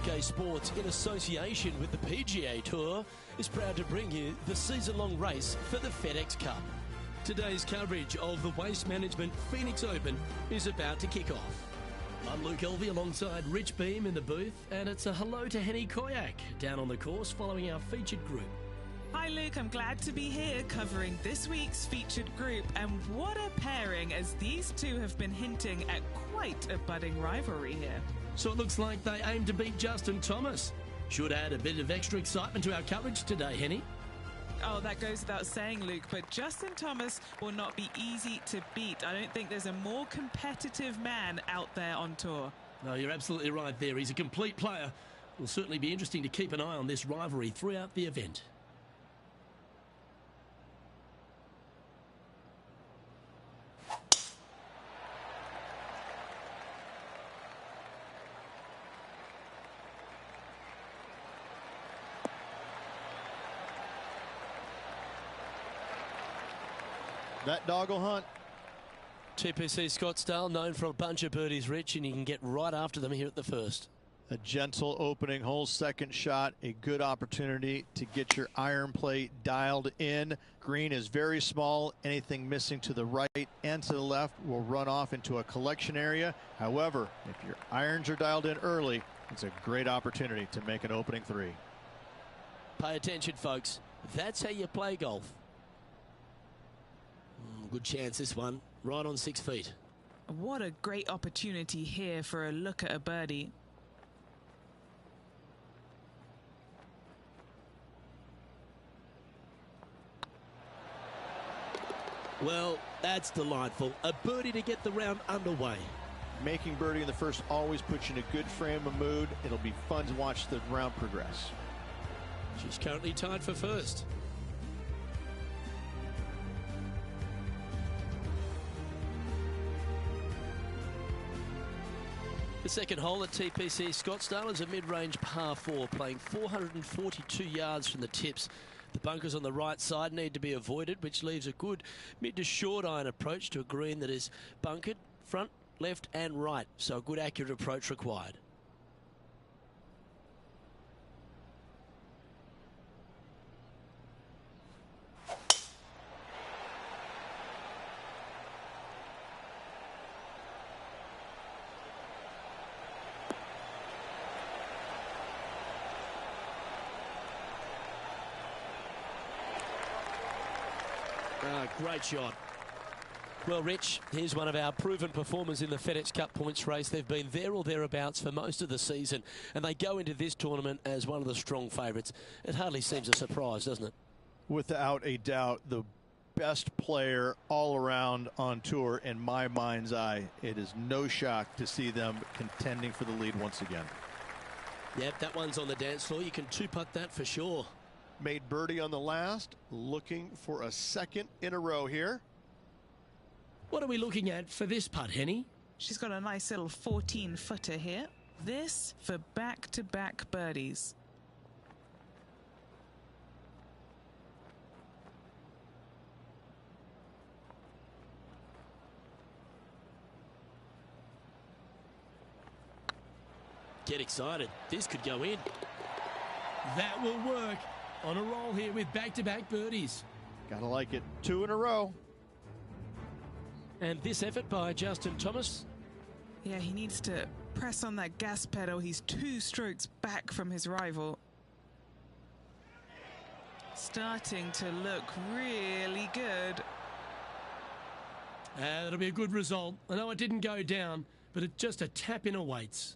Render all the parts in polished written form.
2K Sports, in association with the PGA Tour, is proud to bring you the season-long race for the FedEx Cup. Today's coverage of the Waste Management Phoenix Open is about to kick off. I'm Luke Elvey alongside Rich Beam in the booth, and it's a hello to Henny Koyak down on the course following our featured group. Hi Luke, I'm glad to be here covering this week's featured group, and what a pairing, as these two have been hinting at quite a budding rivalry here. So it looks like they aim to beat Justin Thomas. Should add a bit of extra excitement to our coverage today, Henny. Oh, that goes without saying, Luke, but Justin Thomas will not be easy to beat. I don't think there's a more competitive man out there on tour. No, you're absolutely right there. He's a complete player. It will certainly be interesting to keep an eye on this rivalry throughout the event. That dog will hunt. TPC Scottsdale, known for a bunch of birdies, Rich, and you can get right after them here at the first. A gentle opening hole, second shot, a good opportunity to get your iron play dialed in. Green is very small. Anything missing to the right and to the left will run off into a collection area. However, if your irons are dialed in early, it's a great opportunity to make an opening three. Pay attention, folks. That's how you play golf. Good chance, this one. Right on 6 feet. What a great opportunity here for a look at a birdie. Well, that's delightful. A birdie to get the round underway. Making birdie in the first always puts you in a good frame of mood. It'll be fun to watch the round progress. She's currently tied for first. The second hole at TPC Scottsdale is a mid-range par 4, playing 442 yards from the tips. The bunkers on the right side need to be avoided, which leaves a good mid to short iron approach to a green that is bunkered front, left and right, so a good accurate approach required. Great shot. Well, Rich, here's one of our proven performers in the FedEx Cup points race. They've been there or thereabouts for most of the season, and they go into this tournament as one of the strong favourites. It hardly seems a surprise, doesn't it? Without a doubt, the best player all around on tour in my mind's eye. It is no shock to see them contending for the lead once again. Yep, that one's on the dance floor. You can two-putt that for sure. Made birdie on the last, looking for a second in a row here. What are we looking at for this putt, Henny? She's got a nice little 14-footer here. This for back-to-back birdies. Get excited. This could go in. That will work. On a roll here with back-to-back birdies. Gotta like it. 2 in a row. And this effort by Justin Thomas. Yeah, he needs to press on that gas pedal. He's 2 strokes back from his rival. Starting to look really good. That'll be a good result. I know it didn't go down, but it's just a tap in awaits.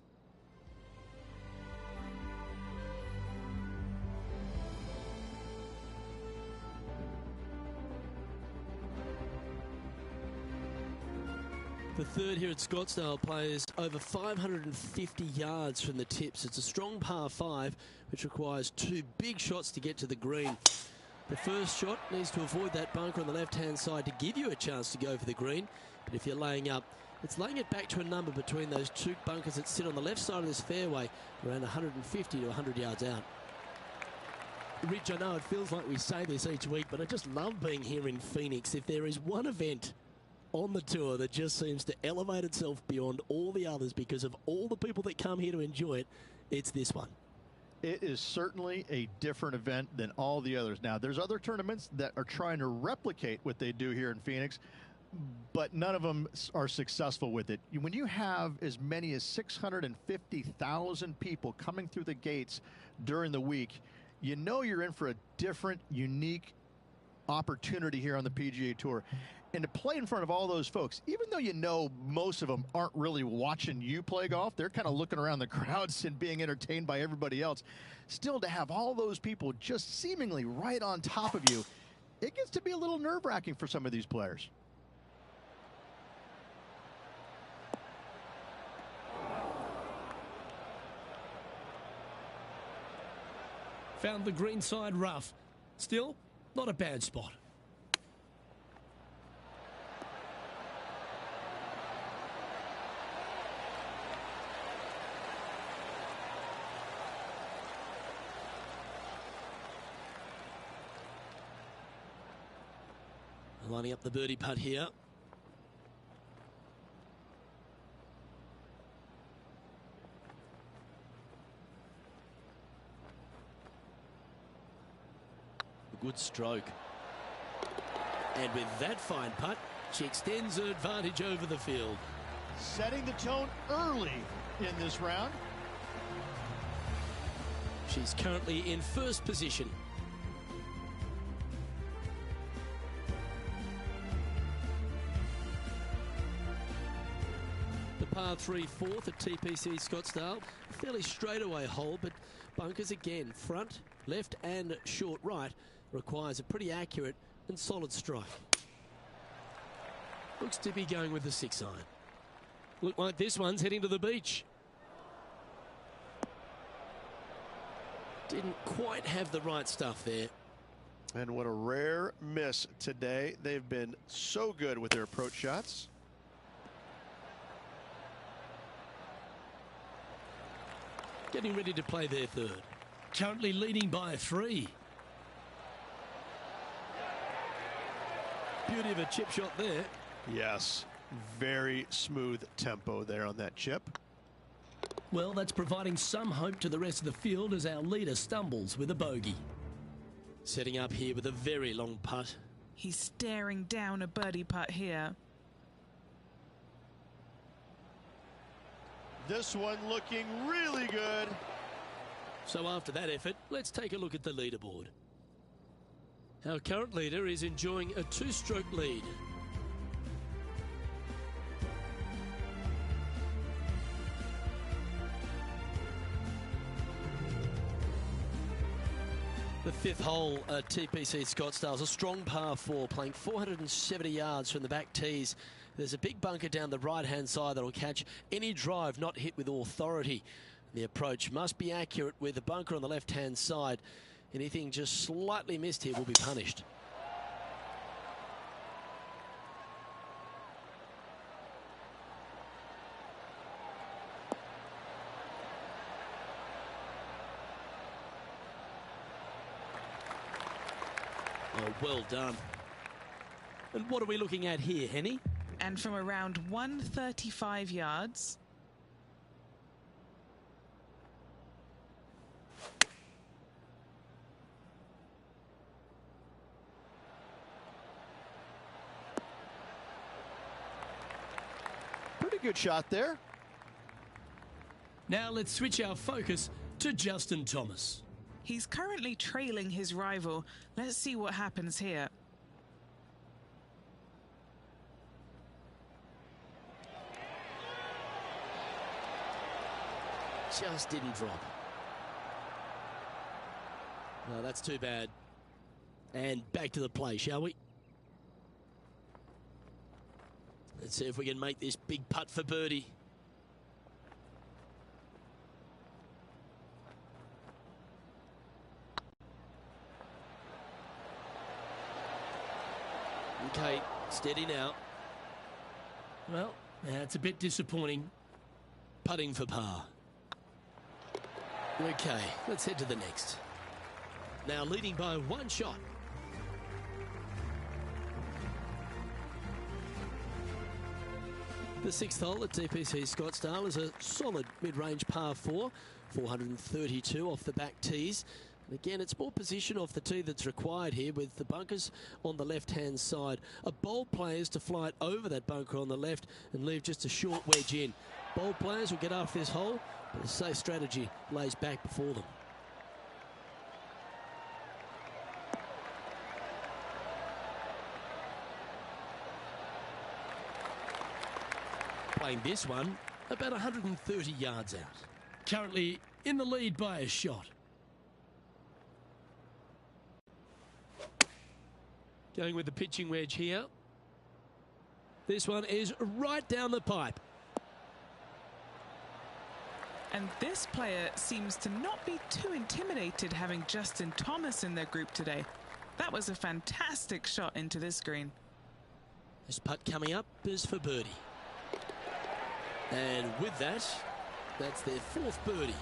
The third here at Scottsdale plays over 550 yards from the tips. It's a strong par 5, which requires 2 big shots to get to the green. The first shot needs to avoid that bunker on the left-hand side to give you a chance to go for the green. But if you're laying up, it's laying it back to a number between those 2 bunkers that sit on the left side of this fairway, around 150 to 100 yards out. Rich, I know it feels like we say this each week, but I just love being here in Phoenix. If there is one event on the tour that just seems to elevate itself beyond all the others because of all the people that come here to enjoy it, it's this one. It is certainly a different event than all the others. Now, there's other tournaments that are trying to replicate what they do here in Phoenix, but none of them are successful with it. When you have as many as 650,000 people coming through the gates during the week, you know you're in for a different, unique opportunity here on the PGA Tour. And to play in front of all those folks, even though you know most of them aren't really watching you play golf, they're kind of looking around the crowds and being entertained by everybody else. Still, to have all those people just seemingly right on top of you, it gets to be a little nerve-wracking for some of these players. Found the green side rough. Still, not a bad spot. Lining up the birdie putt here. A good stroke. And with that fine putt, she extends her advantage over the field. Setting the tone early in this round. She's currently in first position. Par 3 fourth at TPC Scottsdale. Fairly straightaway hole, but bunkers again. Front, left and short right requires a pretty accurate and solid strike. Looks to be going with the 6-iron. Look like this one's heading to the beach. Didn't quite have the right stuff there. And what a rare miss today. They've been so good with their approach shots. Getting ready to play their third. Currently leading by 3. Beauty of a chip shot there. Yes, very smooth tempo there on that chip. Well, that's providing some hope to the rest of the field as our leader stumbles with a bogey. Setting up here with a very long putt. He's staring down a birdie putt here. This one looking really good. So after that effort, let's take a look at the leaderboard. Our current leader is enjoying a 2-stroke lead. The 5th hole at TPC Scottsdale is a strong par 4, playing 470 yards from the back tees. There's a big bunker down the right-hand side that will catch any drive not hit with authority. The approach must be accurate with the bunker on the left-hand side. Anything just slightly missed here will be punished. Oh, well done. And what are we looking at here, Henny? And from around 135 yards. Pretty good shot there. Now let's switch our focus to Justin Thomas. He's currently trailing his rival. Let's see what happens here. Just didn't drop. No, that's too bad. And back to the play, shall we? Let's see if we can make this big putt for birdie. Okay, steady now. Well, that's a bit disappointing. Putting for par. Okay, let's head to the next. Now leading by 1 shot. The sixth hole at TPC Scottsdale is a solid mid-range par 4, 432 off the back tees. And again, it's more position off the tee that's required here, with the bunkers on the left-hand side. A bold player is to fly it over that bunker on the left and leave just a short wedge in. Bold players will get after this hole, but a safe strategy lays back before them. Playing this one about 130 yards out. Currently in the lead by a shot. Going with the pitching wedge here. This one is right down the pipe. And this player seems to not be too intimidated, having Justin Thomas in their group today. That was a fantastic shot into this green. This putt coming up is for birdie. And with that, that's their fourth birdie.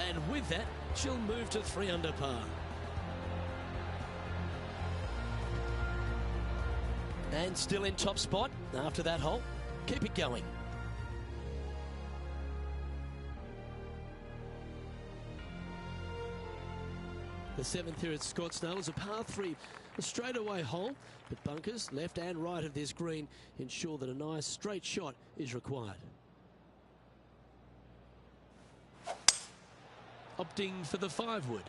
And with that, she'll move to 3 under par. And still in top spot after that hole. Keep it going. The seventh here at Scottsdale is a par 3, a straightaway hole, but bunkers left and right of this green ensure that a nice straight shot is required. Opting for the 5-wood.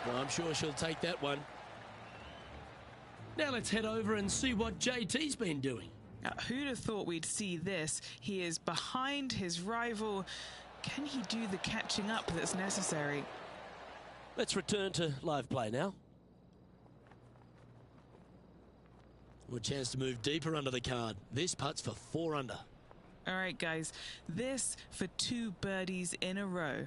Well, I'm sure she'll take that one. Now let's head over and see what JT's been doing. Who'd have thought we'd see this? He is behind his rival. Can he do the catching up that's necessary? Let's return to live play now. A chance to move deeper under the card. This putt's for 4 under. All right, guys. This for 2 birdies in a row.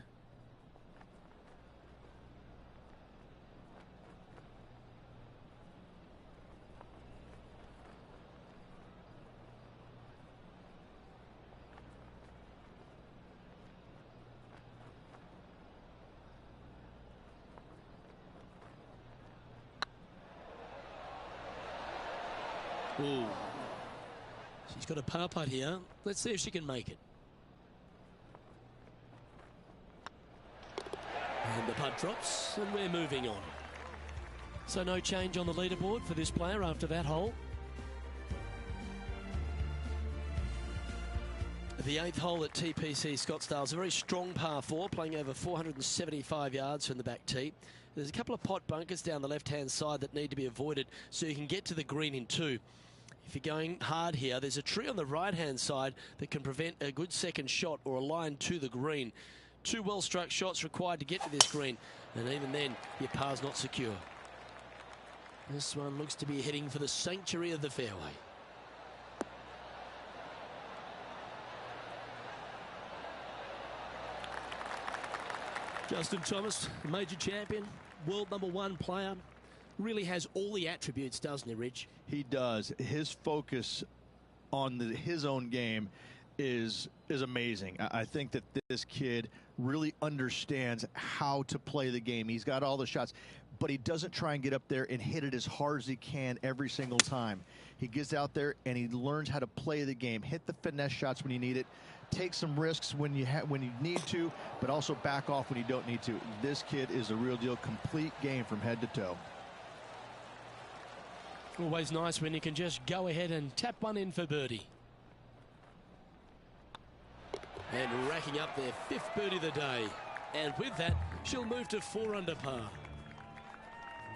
Ooh. She's got a par putt here. Let's see if she can make it. And the putt drops, and we're moving on. So no change on the leaderboard for this player after that hole. The 8th hole at TPC Scottsdale is a very strong par 4, playing over 475 yards from the back tee. There's a couple of pot bunkers down the left-hand side that need to be avoided so you can get to the green in 2. If you're going hard here, there's a tree on the right-hand side that can prevent a good second shot or a line to the green. 2 well-struck shots required to get to this green, and even then, your par's not secure. This one looks to be heading for the sanctuary of the fairway. Justin Thomas, major champion, world #1 player, really has all the attributes, doesn't he, Rich? He does. His focus on his own game is amazing. I think that this kid really understands how to play the game. He's got all the shots, but he doesn't try and get up there and hit it as hard as he can every single time. He gets out there and he learns how to play the game, hit the finesse shots when you need it, take some risks when you need to, but also back off when you don't need to. This kid is a real deal, complete game from head to toe. Always nice when you can just go ahead and tap one in for birdie. And racking up their 5th birdie of the day. And with that, she'll move to 4 under par.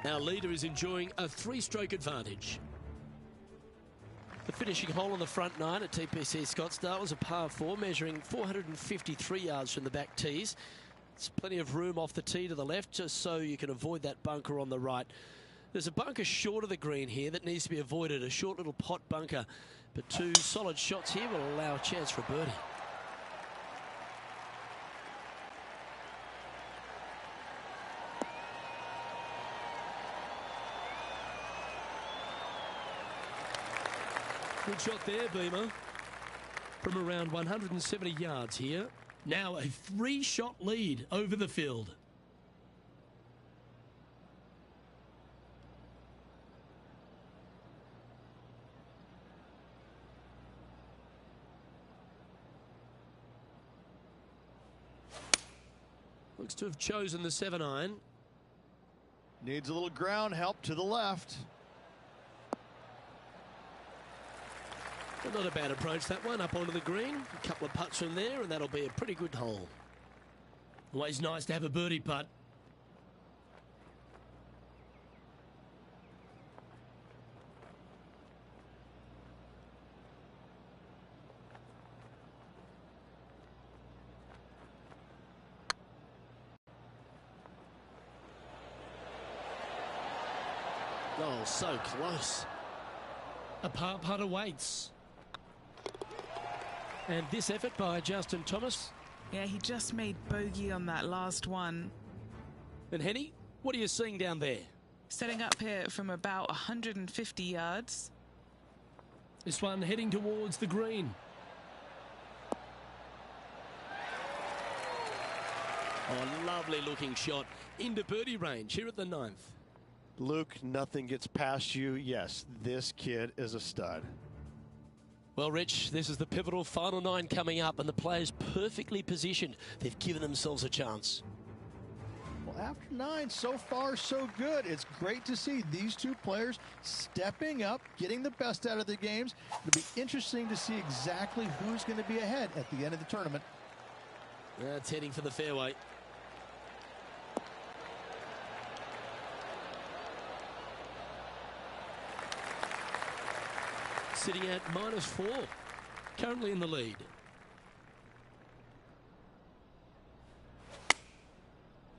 Our leader is enjoying a 3-stroke advantage. The finishing hole on the front 9 at TPC Scottsdale was a par 4, measuring 453 yards from the back tees. There's plenty of room off the tee to the left, just so you can avoid that bunker on the right. There's a bunker short of the green here that needs to be avoided, a short little pot bunker. But 2 solid shots here will allow a chance for a birdie. Good shot there, Beamer. From around 170 yards here. Now a 3-shot lead over the field. Looks to have chosen the 7-iron. Needs a little ground help to the left. But not a bad approach, that one, up onto the green. A couple of putts from there, and that'll be a pretty good hole. Always nice to have a birdie putt. Oh, so close. A par putt awaits. And this effort by Justin Thomas. Yeah, he just made bogey on that last one. And Henny, what are you seeing down there? Setting up here from about 150 yards. This one heading towards the green. Oh, lovely looking shot into birdie range here at the 9th. Luke, nothing gets past you. Yes, this kid is a stud. Well, Rich, this is the pivotal final 9 coming up, and the players perfectly positioned. They've given themselves a chance. Well, after 9, so far so good. It's great to see these two players stepping up, getting the best out of their games. It'll be interesting to see exactly who's going to be ahead at the end of the tournament. That's heading for the fairway. Sitting at -4, currently in the lead.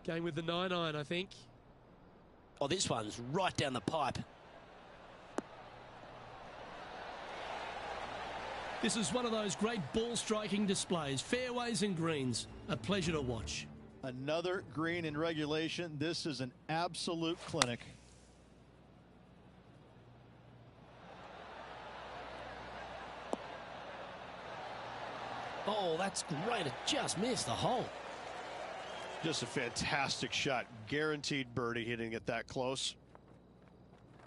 Going with the 9-iron, I think. Oh, this one's right down the pipe. This is one of those great ball striking displays, fairways and greens. A pleasure to watch. Another green in regulation. This is an absolute clinic. Oh, that's great. It just missed the hole. Just a fantastic shot. Guaranteed birdie hitting it that close.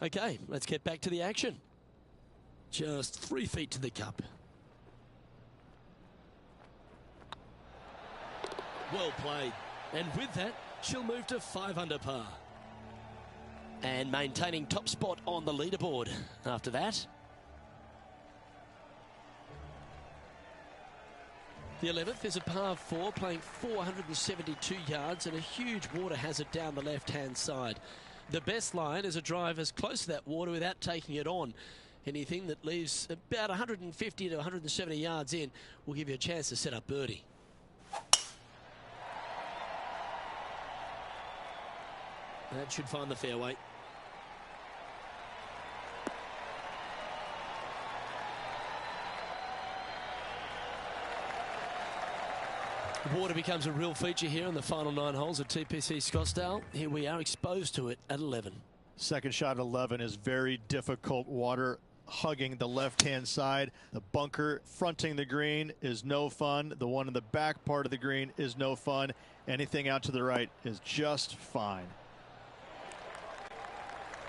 Okay, let's get back to the action. Just 3 feet to the cup. Well played. And with that, she'll move to 5 under par. And maintaining top spot on the leaderboard after that. The 11th is a par 4, playing 472 yards and a huge water hazard down the left-hand side. The best line is a drive as close to that water without taking it on. Anything that leaves about 150 to 170 yards in will give you a chance to set up birdie. That should find the fairway. Water becomes a real feature here in the final 9 holes at TPC Scottsdale. Here we are exposed to it at 11. Second shot at 11 is very difficult. Water hugging the left-hand side. The bunker fronting the green is no fun. The one in the back part of the green is no fun. Anything out to the right is just fine.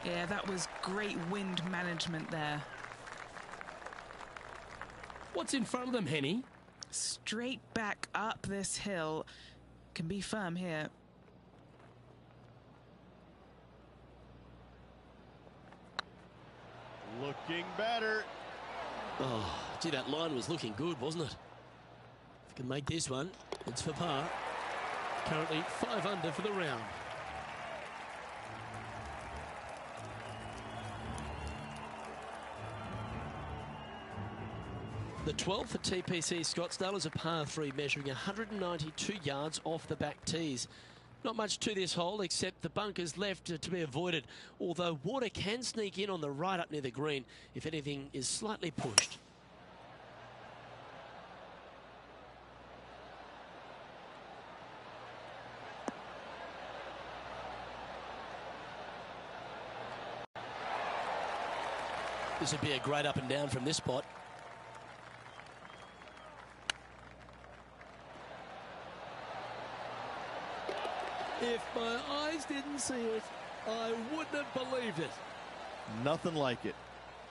Yeah, that was great wind management there. What's in front of them, Henny? Straight back up this hill. Can be firm here. Looking better. Oh, gee, that line was looking good, wasn't it? If you can make this one, it's for par. Currently 5 under for the round. The 12th at TPC Scottsdale is a par 3 measuring 192 yards off the back tees. Not much to this hole except the bunkers left to be avoided, although water can sneak in on the right up near the green if anything is slightly pushed. This would be a great up and down from this spot. If my eyes didn't see it, I wouldn't have believed it. Nothing like it.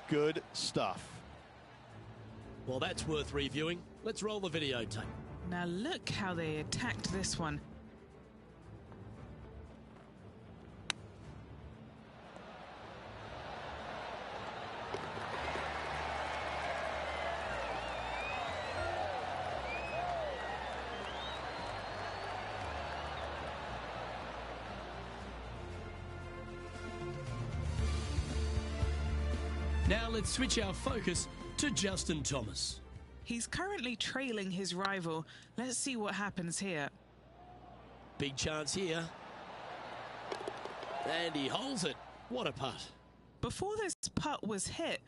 Good stuff. Well, that's worth reviewing. Let's roll the videotape. Now look how they attacked this one. Now let's switch our focus to Justin Thomas. He's currently trailing his rival. Let's see what happens here. Big chance here. And he holds it. What a putt. Before this putt was hit,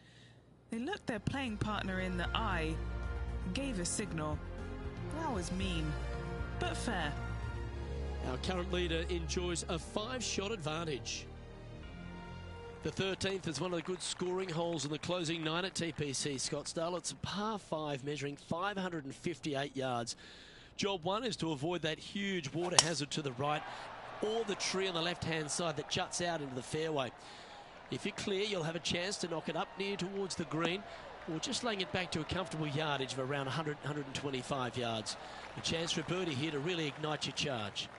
they looked their playing partner in the eye and gave a signal. That was mean, but fair. Our current leader enjoys a 5-shot advantage. The 13th is one of the good scoring holes in the closing 9 at TPC Scottsdale. It's a par 5 measuring 558 yards. Job 1 is to avoid that huge water hazard to the right or the tree on the left-hand side that juts out into the fairway. If you're clear, you'll have a chance to knock it up near towards the green or just laying it back to a comfortable yardage of around 100, 125 yards. A chance for a birdie here to really ignite your charge.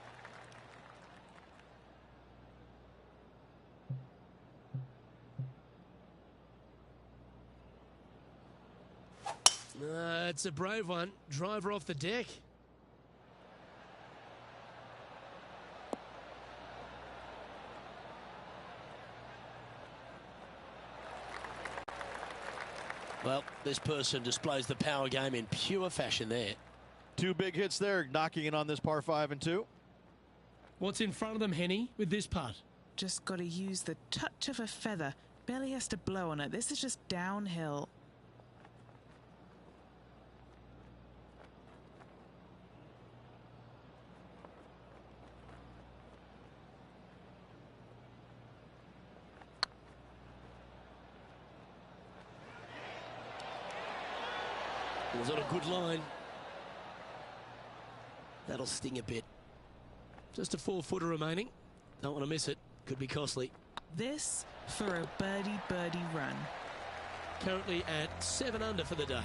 It's a brave one. Driver off the deck. Well, this person displays the power game in pure fashion there. 2 big hits there, knocking in on this par 5 and 2. What's in front of them, Henny, with this putt? Just got to use the touch of a feather. Barely has to blow on it. This is just downhill. Was on a good line. That'll sting a bit. Just a 4-footer remaining. Don't want to miss it. Could be costly. This for a birdie run. Currently at 7 under for the day.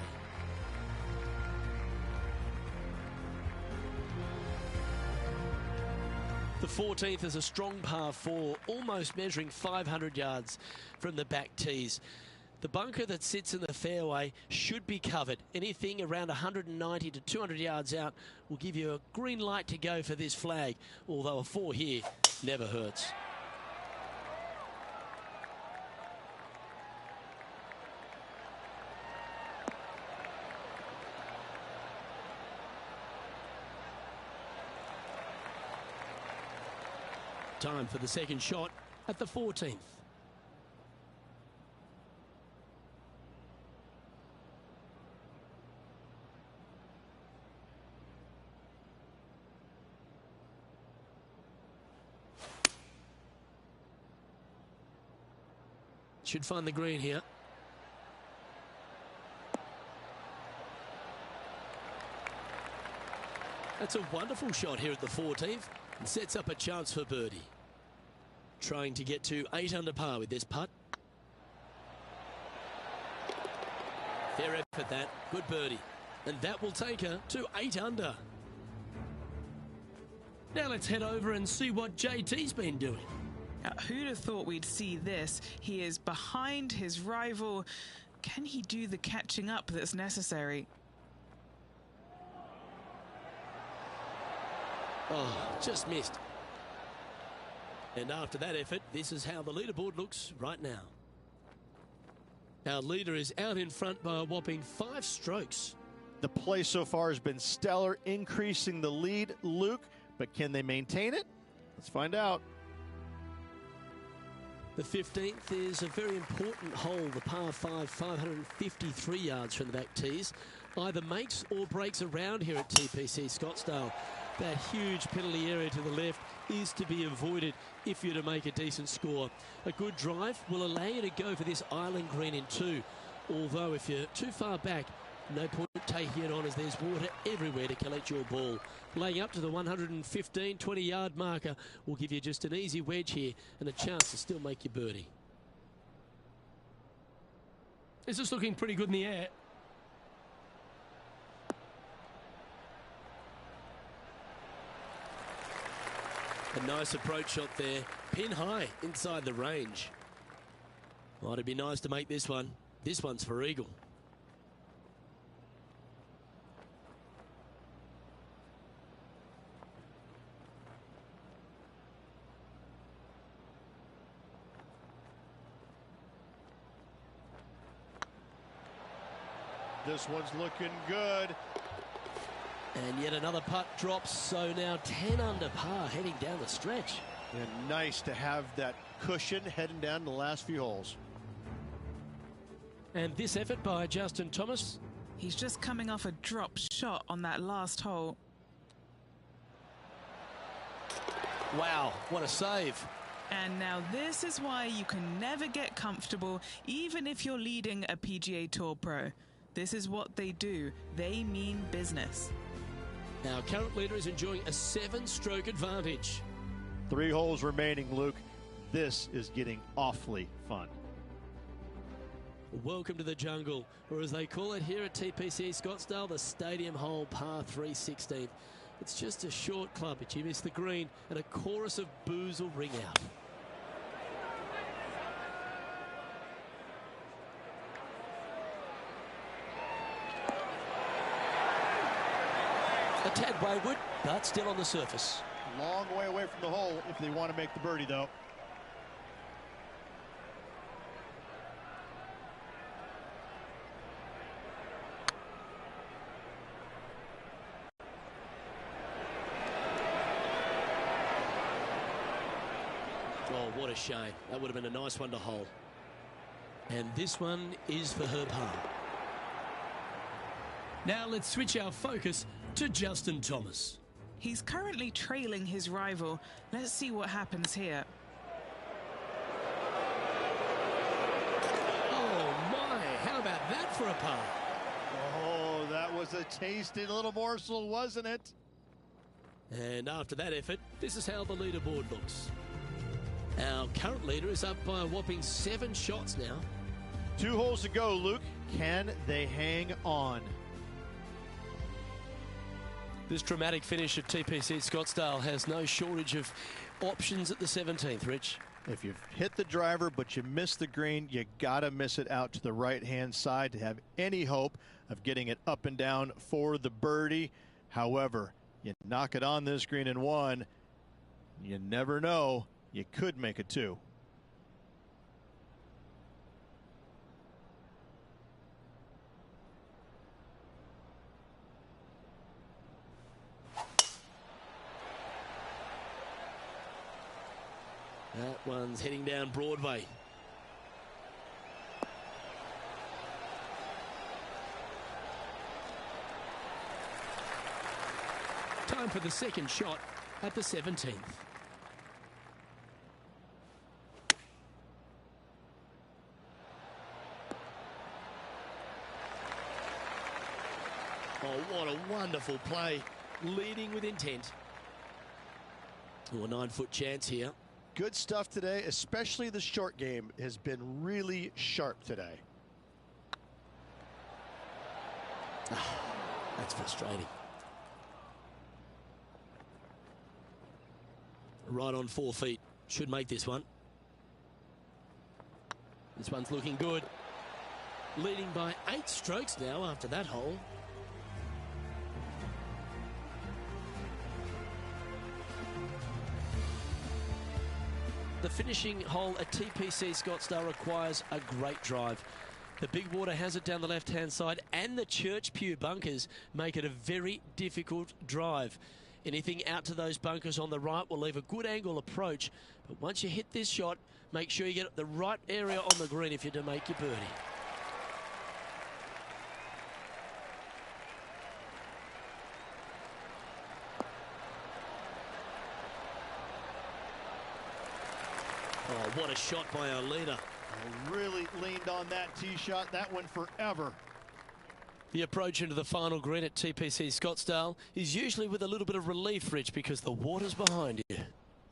The 14th is a strong par 4, almost measuring 500 yards from the back tees. The bunker that sits in the fairway should be covered. Anything around 190 to 200 yards out will give you a green light to go for this flag, although a 4 here never hurts. Time for the second shot at the 14th. Should find the green here. That's a wonderful shot here at the 14th and sets up a chance for birdie. Trying to get to 8 under par with this putt. Fair effort that. Good birdie. And that will take her to 8 under. Now let's head over and see what JT's been doing. Now, who'd have thought we'd see this? He is behind his rival. Can he do the catching up that's necessary? Oh, just missed. And after that effort, this is how the leaderboard looks right now. Our leader is out in front by a whopping 5 strokes. The play so far has been stellar, increasing the lead, Luke, but can they maintain it? Let's find out. The 15th is a very important hole, the par 5, 553 yards from the back tees. Either makes or breaks around here at TPC Scottsdale. That huge penalty area to the left is to be avoided if you're to make a decent score. A good drive will allow you to go for this island green in 2. Although if you're too far back, no point taking it on as there's water everywhere to collect your ball. Laying up to the 115, 20-yard marker will give you just an easy wedge here and a chance to still make your birdie. This is looking pretty good in the air. A nice approach shot there. Pin high inside the range. Might it be nice to make this one. This one's for eagle. this one's looking good. And yet another putt drops, so now 10 under par heading down the stretch. And nice to have that cushion heading down the last few holes. And this effort by Justin Thomas. He's just coming off a drop shot on that last hole. Wow, what a save. And now this is why you can never get comfortable, even if you're leading a PGA Tour pro. This is what they do. They mean business. Our current leader is enjoying a 7-stroke advantage. 3 holes remaining, Luke. This is getting awfully fun. Welcome to the jungle, or as they call it here at TPC Scottsdale, the Stadium Hole Par 316. It's just a short club, but you miss the green, and a chorus of boos will ring out. A tad wayward, but still on the surface. Long way away from the hole if they want to make the birdie, though. Oh, what a shame. That would have been a nice one to hole. And this one is for her par. Now let's switch our focus to Justin Thomas. He's currently trailing his rival. Let's see what happens here. Oh my, how about that for a par? Oh, that was a tasty little morsel, wasn't it? And after that effort, this is how the leaderboard looks. Our current leader is up by a whopping 7 shots now. 2 holes to go, Luke. Can they hang on? This dramatic finish of TPC Scottsdale has no shortage of options at the 17th, Rich. If you've hit the driver but you miss the green, you gotta miss it out to the right-hand side to have any hope of getting it up and down for the birdie. However, you knock it on this green in 1, you never know, you could make it 2. That one's heading down Broadway. Time for the second shot at the 17th. Oh, what a wonderful play. Leading with intent. Oh, a 9-foot chance here. Good stuff today, especially the short game has been really sharp today. That's frustrating. Right on 4 feet. Should make this one. This one's looking good. Leading by 8 strokes now after that hole. The finishing hole at TPC Scottsdale requires a great drive. The big water has it down the left-hand side, and the Church Pew bunkers make it a very difficult drive. Anything out to those bunkers on the right will leave a good angle approach, but once you hit this shot, make sure you get the right area on the green if you're to make your birdie. Oh, what a shot by our leader. Really leaned on that tee shot. That went forever. The approach into the final green at TPC Scottsdale is usually with a little bit of relief, Rich, because the water's behind you.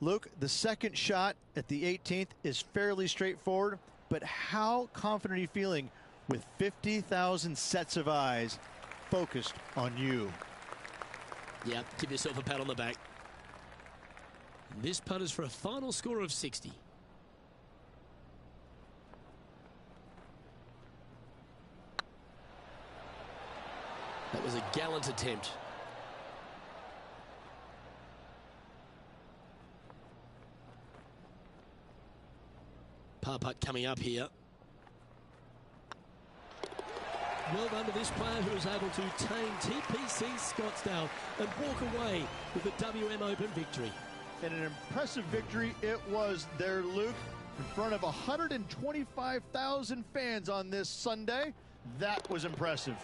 Luke, the second shot at the 18th is fairly straightforward, but how confident are you feeling with 50,000 sets of eyes focused on you? Yeah, give yourself a pat on the back. This putt is for a final score of 60. That was a gallant attempt. Par putt coming up here. Well done to this player who was able to tame TPC Scottsdale and walk away with the WM Open victory. And an impressive victory it was there, Luke, in front of 125,000 fans on this Sunday. That was impressive.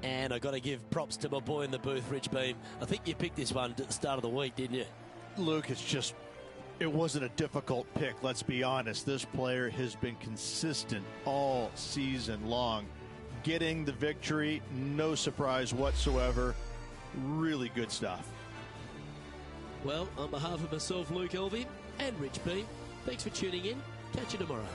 And I got to give props to my boy in the booth, Rich Beam. I think you picked this one at the start of the week, didn't you? Luke, it wasn't a difficult pick, let's be honest. This player has been consistent all season long. Getting the victory, no surprise whatsoever. Really good stuff. Well, on behalf of myself, Luke Elvey, and Rich Beam, thanks for tuning in. Catch you tomorrow.